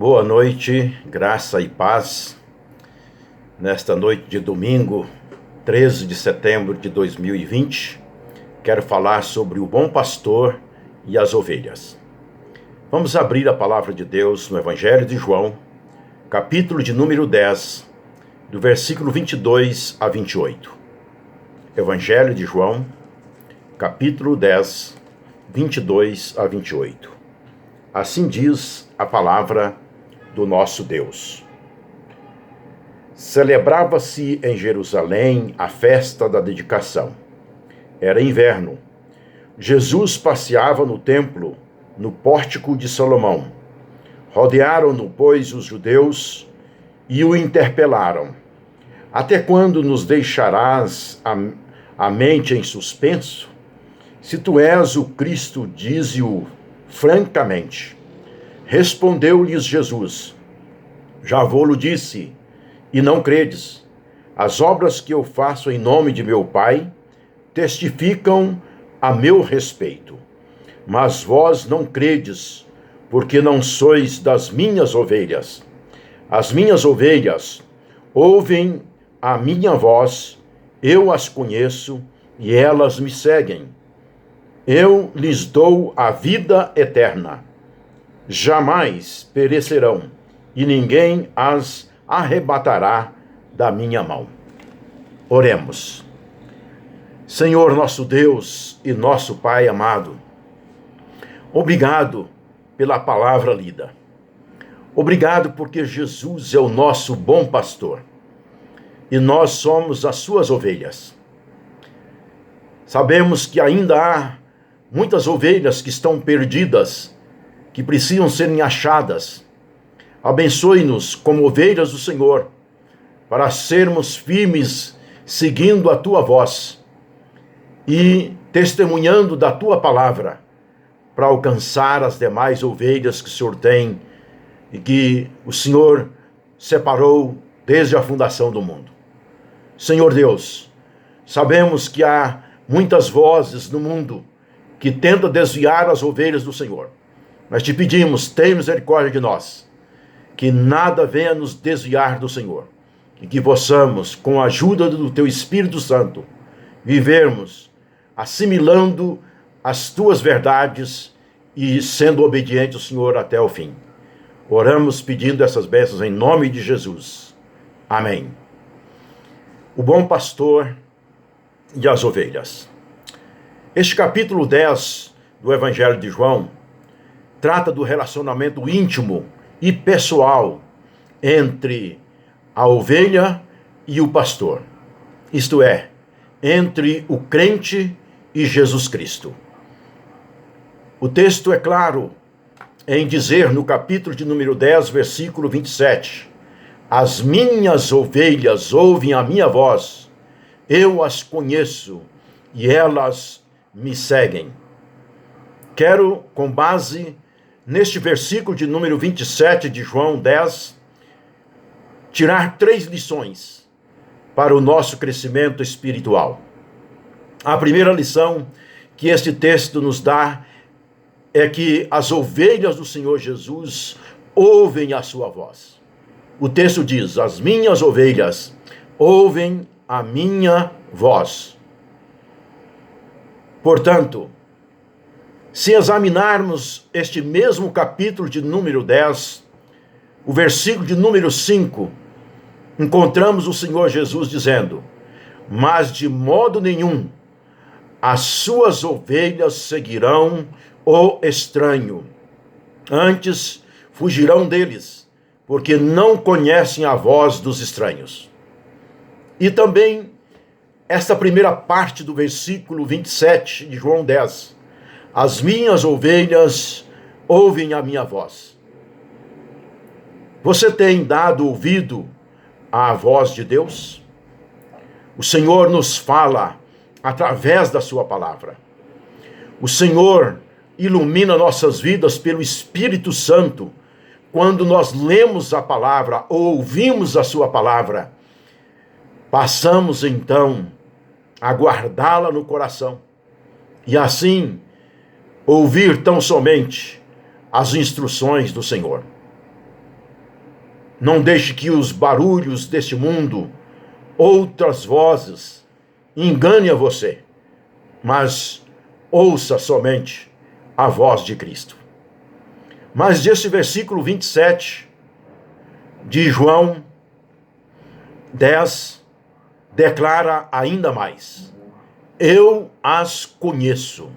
Boa noite, graça e paz. Nesta noite de domingo, 13 de setembro de 2020, quero falar sobre o bom pastor e as ovelhas. Vamos abrir a palavra de Deus no Evangelho de João, capítulo de número 10, do versículo 22 a 28. Evangelho de João, capítulo 10, 22 a 28. Assim diz a palavra do nosso Deus. Celebrava-se em Jerusalém a festa da dedicação. Era inverno. Jesus passeava no templo, no pórtico de Salomão. Rodearam-no, pois, os judeus e o interpelaram. Até quando nos deixarás a mente em suspenso? Se tu és o Cristo, dize-o francamente. Respondeu-lhes Jesus: já vou-lo disse, e não credes. As obras que eu faço em nome de meu Pai testificam a meu respeito. Mas vós não credes, porque não sois das minhas ovelhas. As minhas ovelhas ouvem a minha voz, eu as conheço e elas me seguem. Eu lhes dou a vida eterna. Jamais perecerão, e ninguém as arrebatará da minha mão. Oremos. Senhor nosso Deus e nosso Pai amado, obrigado pela palavra lida. Obrigado porque Jesus é o nosso bom pastor e nós somos as suas ovelhas. Sabemos que ainda há muitas ovelhas que estão perdidas, que precisam serem achadas. Abençoe-nos como ovelhas do Senhor, para sermos firmes, seguindo a Tua voz e testemunhando da Tua palavra, para alcançar as demais ovelhas que o Senhor tem e que o Senhor separou desde a fundação do mundo. Senhor Deus, sabemos que há muitas vozes no mundo que tentam desviar as ovelhas do Senhor. Nós te pedimos, tenha misericórdia de nós, que nada venha nos desviar do Senhor, e que possamos, com a ajuda do Teu Espírito Santo, vivermos assimilando as Tuas verdades e sendo obediente ao Senhor até o fim. Oramos pedindo essas bênçãos em nome de Jesus. Amém. O bom pastor e as ovelhas. Este capítulo 10 do Evangelho de João trata do relacionamento íntimo e pessoal entre a ovelha e o pastor. Isto é, entre o crente e Jesus Cristo. O texto é claro em dizer no capítulo de número 10, versículo 27, as minhas ovelhas ouvem a minha voz, eu as conheço e elas me seguem. Quero, com base neste versículo de número 27 de João 10, tirar 3 lições para o nosso crescimento espiritual. A primeira lição que este texto nos dá é que as ovelhas do Senhor Jesus ouvem a sua voz. O texto diz, as minhas ovelhas ouvem a minha voz. Portanto, se examinarmos este mesmo capítulo de número 10, o versículo de número 5, encontramos o Senhor Jesus dizendo, mas de modo nenhum as suas ovelhas seguirão o estranho, antes fugirão deles, porque não conhecem a voz dos estranhos. E também esta primeira parte do versículo 27 de João 10, as minhas ovelhas ouvem a minha voz. Você tem dado ouvido à voz de Deus? O Senhor nos fala através da sua palavra. O Senhor ilumina nossas vidas pelo Espírito Santo quando nós lemos a palavra ou ouvimos a sua palavra. Passamos então a guardá-la no coração e assim ouvir tão somente as instruções do Senhor. Não deixe que os barulhos deste mundo, outras vozes, engane a você, mas ouça somente a voz de Cristo. Mas desse versículo 27 de João 10 declara ainda mais: eu as conheço.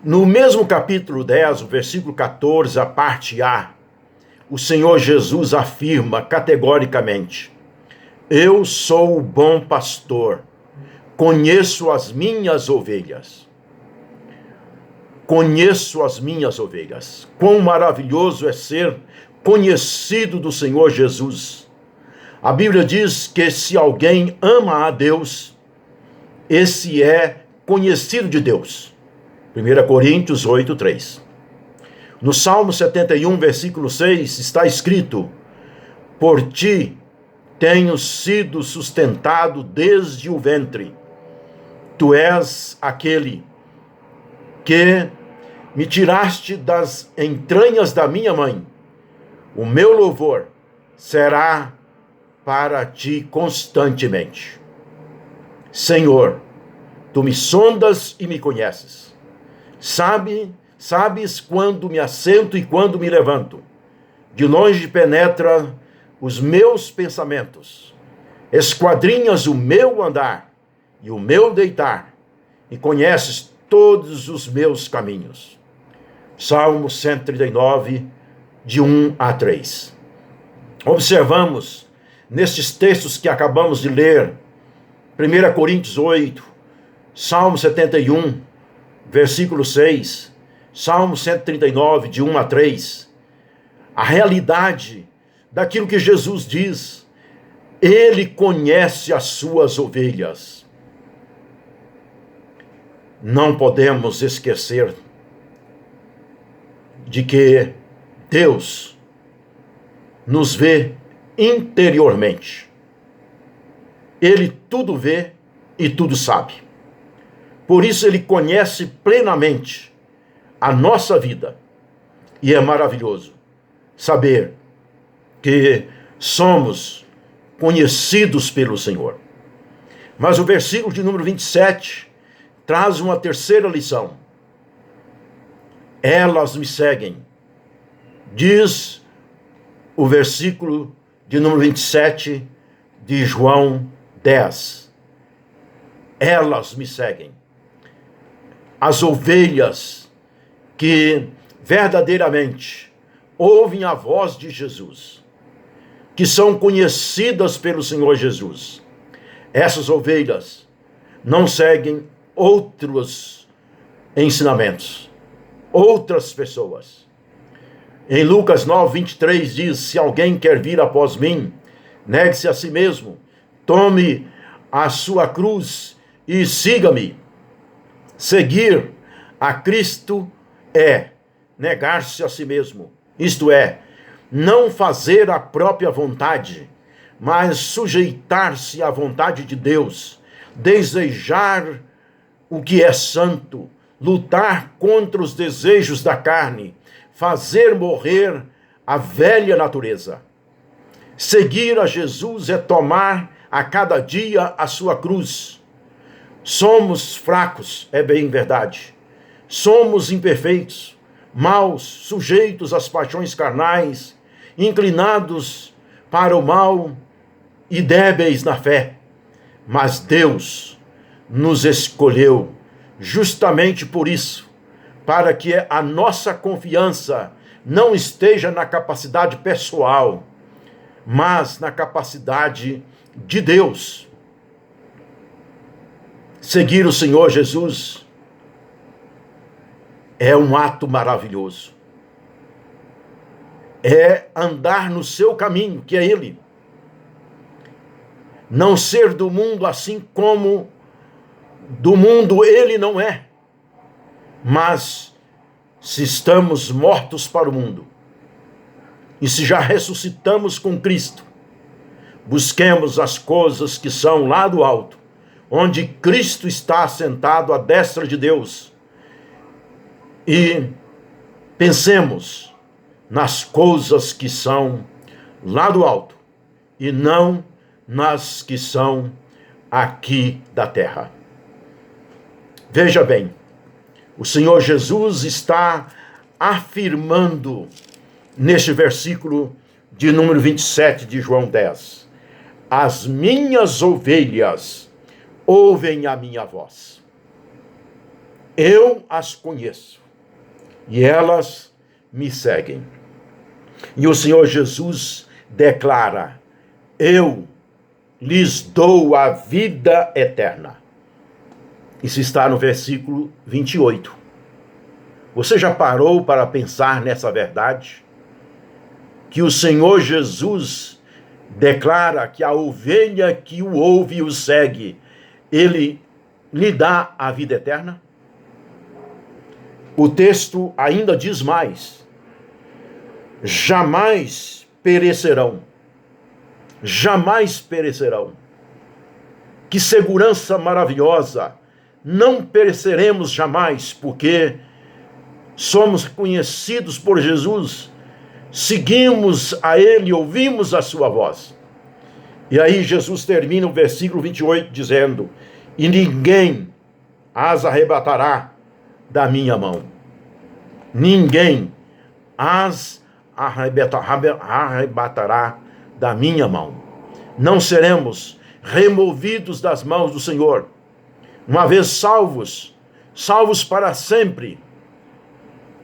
No mesmo capítulo 10, o versículo 14, a parte A, o Senhor Jesus afirma categoricamente: eu sou o bom pastor, conheço as minhas ovelhas. Conheço as minhas ovelhas. Quão maravilhoso é ser conhecido do Senhor Jesus. A Bíblia diz que se alguém ama a Deus, esse é conhecido de Deus. 1 Coríntios 8:3. No Salmo 71, versículo 6, está escrito: por ti tenho sido sustentado desde o ventre. Tu és aquele que me tiraste das entranhas da minha mãe. O meu louvor será para ti constantemente. Senhor, tu me sondas e me conheces. Sabes quando me assento e quando me levanto. De longe penetra os meus pensamentos. Esquadrinhas o meu andar e o meu deitar, e conheces todos os meus caminhos. Salmo 139, de 1 a 3. Observamos nestes textos que acabamos de ler, 1 Coríntios 8, Salmo 71, versículo 6, Salmo 139, de 1 a 3, a realidade daquilo que Jesus diz: ele conhece as suas ovelhas. Não podemos esquecer de que Deus nos vê interiormente. Ele tudo vê e tudo sabe. Por isso ele conhece plenamente a nossa vida. E é maravilhoso saber que somos conhecidos pelo Senhor. Mas o versículo de número 27 traz uma terceira lição. Elas me seguem. Diz o versículo de número 27 de João 10. Elas me seguem. As ovelhas que verdadeiramente ouvem a voz de Jesus, que são conhecidas pelo Senhor Jesus, essas ovelhas não seguem outros ensinamentos, outras pessoas. Em Lucas 9:23 diz: se alguém quer vir após mim, negue-se a si mesmo, tome a sua cruz e siga-me. Seguir a Cristo é negar-se a si mesmo, isto é, não fazer a própria vontade, mas sujeitar-se à vontade de Deus, desejar o que é santo, lutar contra os desejos da carne, fazer morrer a velha natureza. Seguir a Jesus é tomar a cada dia a sua cruz. Somos fracos, é bem verdade. Somos imperfeitos, maus, sujeitos às paixões carnais, inclinados para o mal e débeis na fé. Mas Deus nos escolheu justamente por isso, para que a nossa confiança não esteja na capacidade pessoal, mas na capacidade de Deus. Seguir o Senhor Jesus é um ato maravilhoso. É andar no seu caminho, que é Ele. Não ser do mundo assim como do mundo Ele não é. Mas se estamos mortos para o mundo, e se já ressuscitamos com Cristo, busquemos as coisas que são lá do alto, onde Cristo está assentado à destra de Deus, e pensemos nas coisas que são lá do alto, e não nas que são aqui da terra. Veja bem, o Senhor Jesus está afirmando neste versículo de número 27 de João 10: as minhas ovelhas ouvem a minha voz. Eu as conheço e elas me seguem. E o Senhor Jesus declara: eu lhes dou a vida eterna. Isso está no versículo 28. Você já parou para pensar nessa verdade? Que o Senhor Jesus declara que a ovelha que o ouve e o segue, ele lhe dá a vida eterna? O texto ainda diz mais: jamais perecerão. Jamais perecerão. Que segurança maravilhosa! Não pereceremos jamais, porque somos conhecidos por Jesus, seguimos a Ele, ouvimos a sua voz. E aí Jesus termina o versículo 28 dizendo: e ninguém as arrebatará da minha mão. Ninguém as arrebatará da minha mão. Não seremos removidos das mãos do Senhor. Uma vez salvos, salvos para sempre.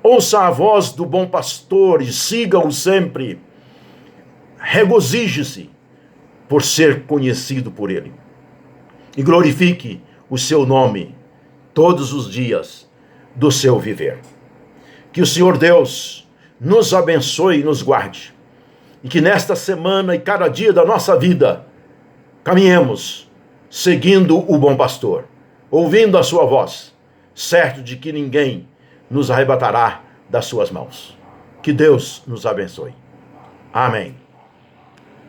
Ouça a voz do bom pastor e siga-o sempre. Regozije-se por ser conhecido por ele. E glorifique o seu nome todos os dias do seu viver. Que o Senhor Deus nos abençoe e nos guarde. E que nesta semana e cada dia da nossa vida, caminhemos seguindo o bom pastor, ouvindo a sua voz, certo de que ninguém nos arrebatará das suas mãos. Que Deus nos abençoe. Amém.